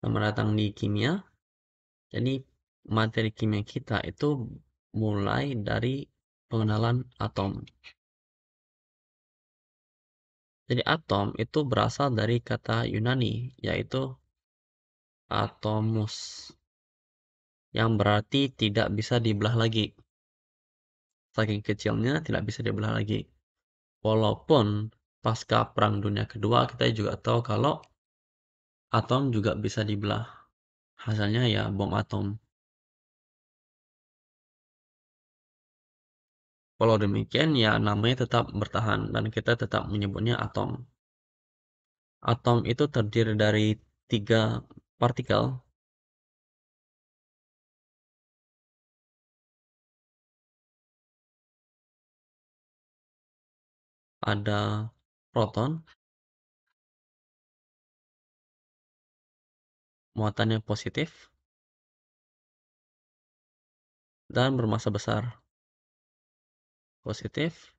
Selamat datang di kimia. Jadi materi kimia kita itu mulai dari pengenalan atom. Jadi atom itu berasal dari kata Yunani, yaitu atomus, yang berarti tidak bisa dibelah lagi. Saking kecilnya tidak bisa dibelah lagi. Walaupun pasca Perang Dunia Kedua kita juga tahu kalau atom juga bisa dibelah. Hasilnya ya bom atom. Kalau demikian ya namanya tetap bertahan dan kita tetap menyebutnya atom. Atom itu terdiri dari 3 partikel. Ada proton, muatannya positif, dan bermassa besar. Positif,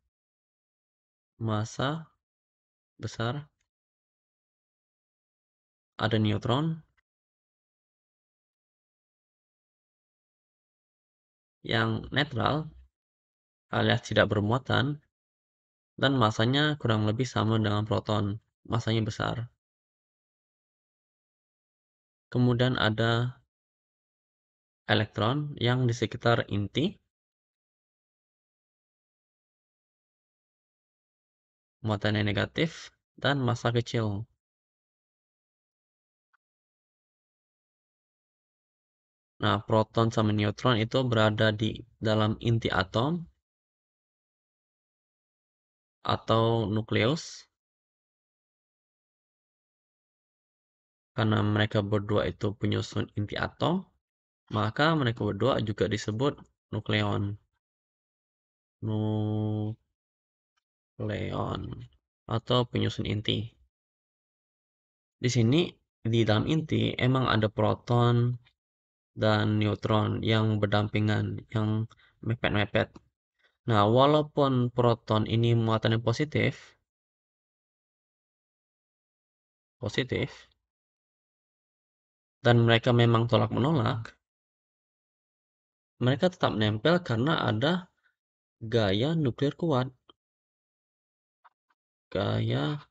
massa besar. Ada neutron yang netral alias tidak bermuatan, dan massanya kurang lebih sama dengan proton, massanya besar. Kemudian ada elektron yang di sekitar inti, muatannya negatif, dan massa kecil. Nah, proton sama neutron itu berada di dalam inti atom atau nukleus. Karena mereka berdua itu penyusun inti atom, maka mereka berdua juga disebut nukleon. Nukleon atau penyusun inti. Di sini di dalam inti emang ada proton dan neutron yang berdampingan, yang mepet-mepet. Nah, walaupun proton ini muatannya positif, dan mereka memang tolak-menolak, mereka tetap nempel karena ada gaya nuklir kuat. Gaya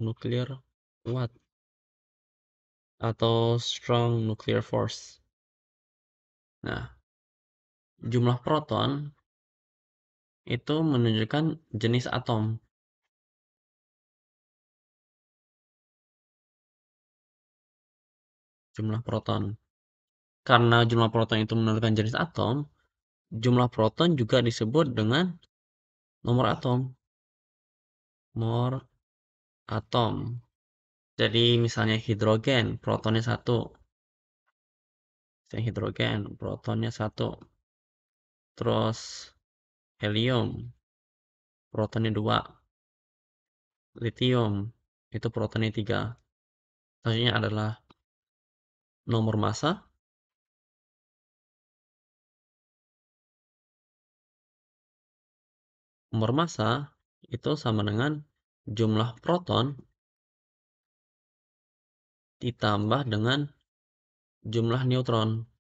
nuklir kuat atau strong nuclear force. Nah, jumlah proton itu menunjukkan jenis atom. Jumlah proton. Karena jumlah proton itu menentukan jenis atom, jumlah proton juga disebut dengan nomor atom. Nomor atom. Jadi misalnya hidrogen, protonnya 1. Misalnya hidrogen, protonnya 1. Terus helium, protonnya 2. Lithium, itu protonnya 3. Selanjutnya adalah nomor massa. Nomor massa itu sama dengan jumlah proton ditambah dengan jumlah neutron.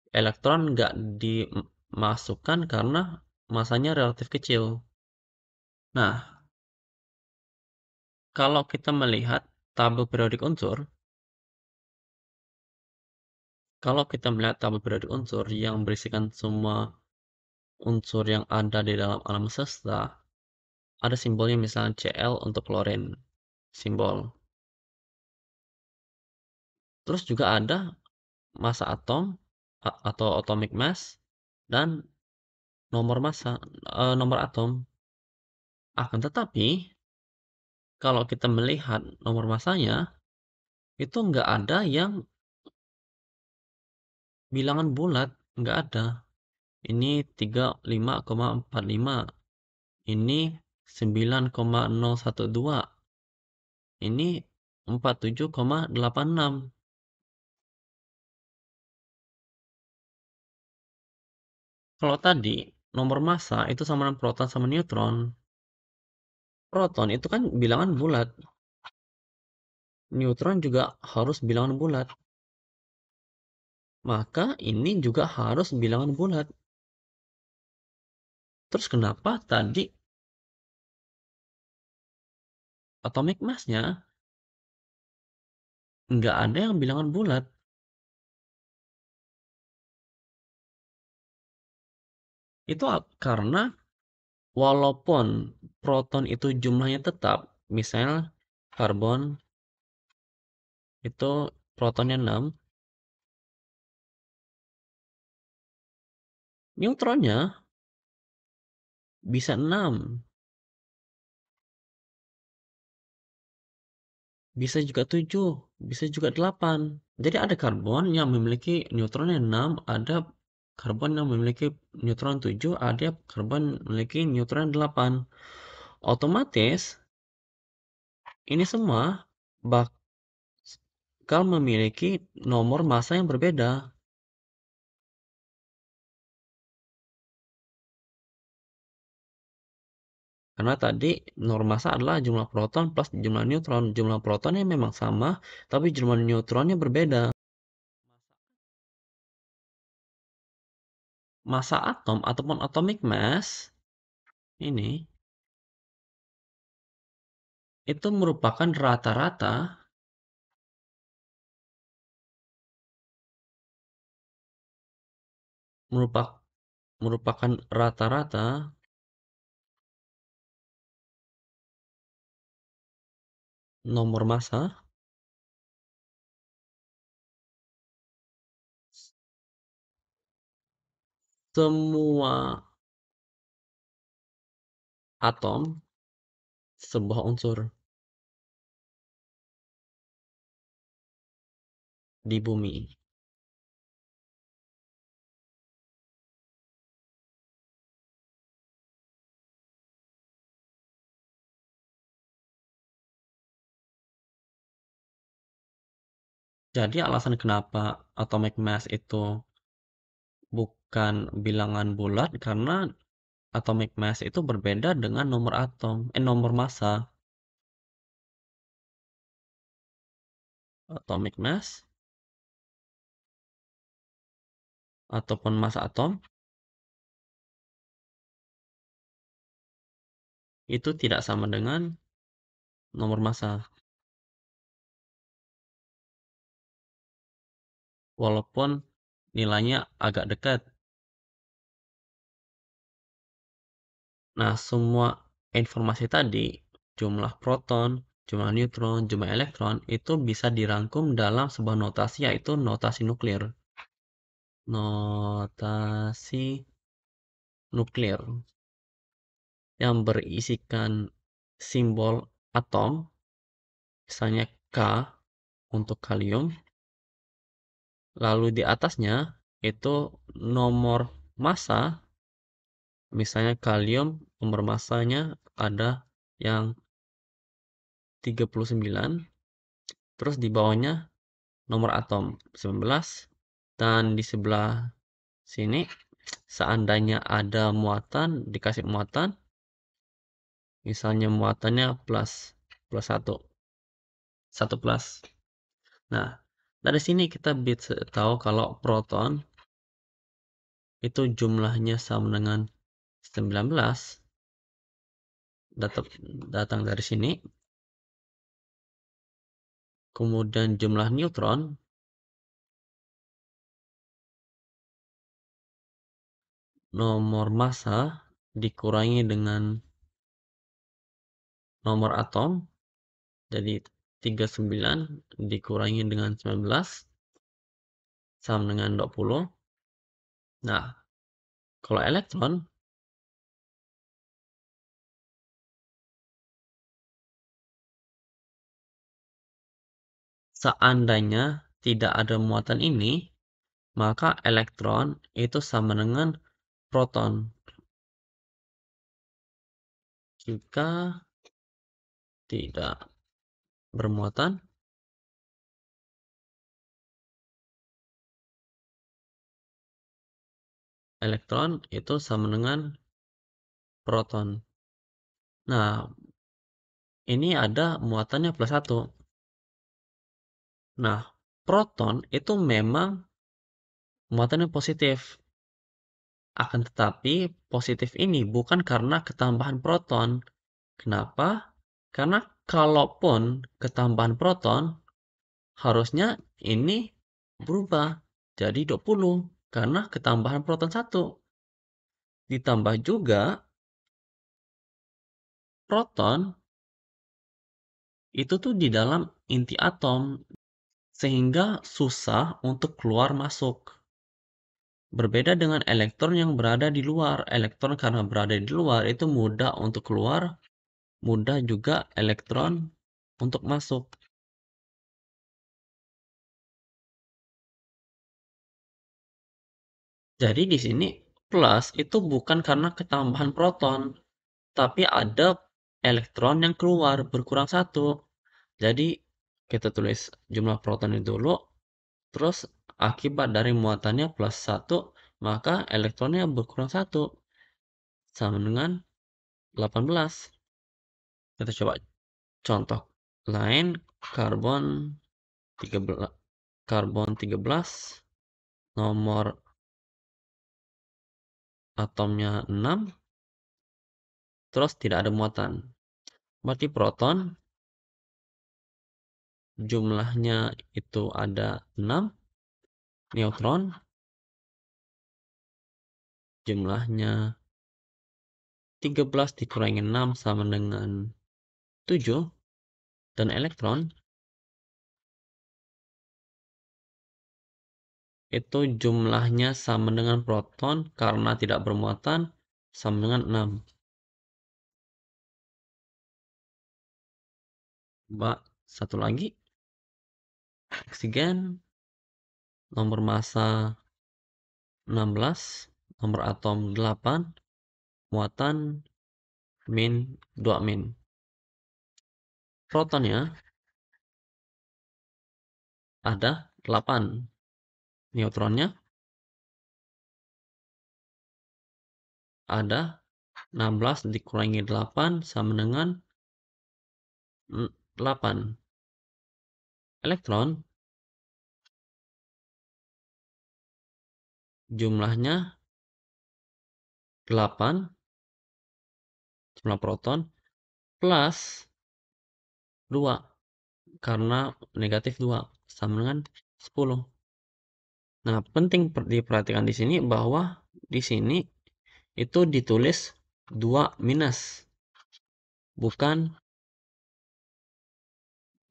Elektron nggak dimasukkan karena masanya relatif kecil. Nah, kalau kita melihat tabel periodik unsur, yang berisikan semua unsur yang ada di dalam alam semesta, ada simbolnya misalnya Cl untuk klorin, simbol. Terus juga ada massa atom atau atomic mass dan nomor massa, nomor atom. Akan tetapi, kalau kita melihat nomor massanya, itu nggak ada yang bilangan bulat, nggak ada. Ini 35,45, ini 9,012, ini 47,86. Kalau tadi nomor massa itu sama dengan proton sama neutron. Proton itu kan bilangan bulat, neutron juga harus bilangan bulat. Maka ini juga harus bilangan bulat. Terus kenapa tadi atomic mass-nya nggak ada yang bilangan bulat? Itu karena walaupun proton itu jumlahnya tetap, misalnya karbon itu protonnya 6, neutronnya bisa 6, bisa juga 7, bisa juga 8. Jadi ada karbon yang memiliki neutronnya 6, ada karbon yang memiliki neutron 7, ada karbon memiliki neutron 8. Otomatis ini semua bakal memiliki nomor massa yang berbeda. Karena tadi nomor massa adalah jumlah proton plus jumlah neutron. Jumlah protonnya memang sama, tapi jumlah neutronnya berbeda. Massa atom ataupun atomic mass ini itu merupakan rata-rata merupakan rata-rata nomor massa semua atom sebuah unsur di bumi. Jadi alasan kenapa atomic mass itu bukan bilangan bulat karena atomic mass itu berbeda dengan nomor massa. Atomic mass ataupun massa atom itu tidak sama dengan nomor massa. Walaupun nilainya agak dekat. Nah, semua informasi tadi, jumlah proton, jumlah neutron, jumlah elektron, itu bisa dirangkum dalam sebuah notasi yaitu notasi nuklir. Notasi nuklir yang berisikan simbol atom, misalnya K untuk kalium, lalu di atasnya itu nomor massa, misalnya kalium nomor massanya ada yang 39, terus di bawahnya nomor atom 19, dan di sebelah sini seandainya ada muatan, dikasih muatan, misalnya muatannya plus plus 1, 1 plus. Nah, dari sini kita bisa tahu kalau proton itu jumlahnya sama dengan 19, datang dari sini. Kemudian jumlah neutron, nomor massa dikurangi dengan nomor atom, jadi 39 dikurangi dengan 19 sama dengan 20. Nah, kalau elektron, seandainya tidak ada muatan ini, maka elektron itu sama dengan proton. Jika tidak bermuatan, elektron itu sama dengan proton. Nah, ini ada muatannya plus 1. Nah, proton itu memang muatannya positif. Akan tetapi, positif ini bukan karena ketambahan proton. Kenapa? Karena kalaupun ketambahan proton, harusnya ini berubah jadi 20. Karena ketambahan proton 1. Ditambah juga, proton itu tuh di dalam inti atom. Sehingga susah untuk keluar masuk. Berbeda dengan elektron yang berada di luar. Elektron karena berada di luar itu mudah untuk keluar, mudah juga elektron untuk masuk. Jadi di sini plus itu bukan karena ketambahan proton, tapi ada elektron yang keluar berkurang 1. Jadi kita tulis jumlah protonnya dulu, terus akibat dari muatannya plus 1, maka elektronnya berkurang 1. Sama dengan 18. Kita coba contoh lain, karbon 13, nomor atomnya 6, terus tidak ada muatan. Berarti proton jumlahnya itu ada 6, neutron jumlahnya 13 dikurangi 6 sama dengan 7, dan elektron itu jumlahnya sama dengan proton karena tidak bermuatan sama dengan 6. Mbak, satu lagi, oksigen nomor massa 16, nomor atom 8, muatan min 2 min. Protonnya ada 8. Neutronnya ada 16 dikurangi 8 sama dengan 8. Elektron jumlahnya 8, jumlah proton plus 2 karena negatif 2 sama dengan 10. Nah, penting diperhatikan di sini bahwa di sini itu ditulis 2 minus, bukan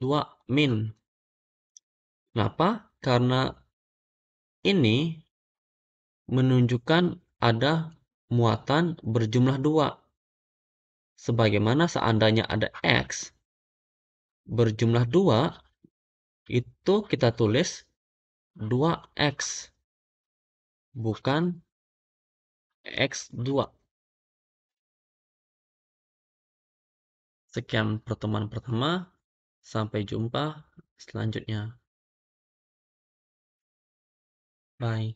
2 min. Kenapa? Karena ini menunjukkan ada muatan berjumlah 2. Sebagaimana seandainya ada X berjumlah 2, itu kita tulis 2X, bukan X2. Sekian pertemuan pertama, sampai jumpa selanjutnya. Bye.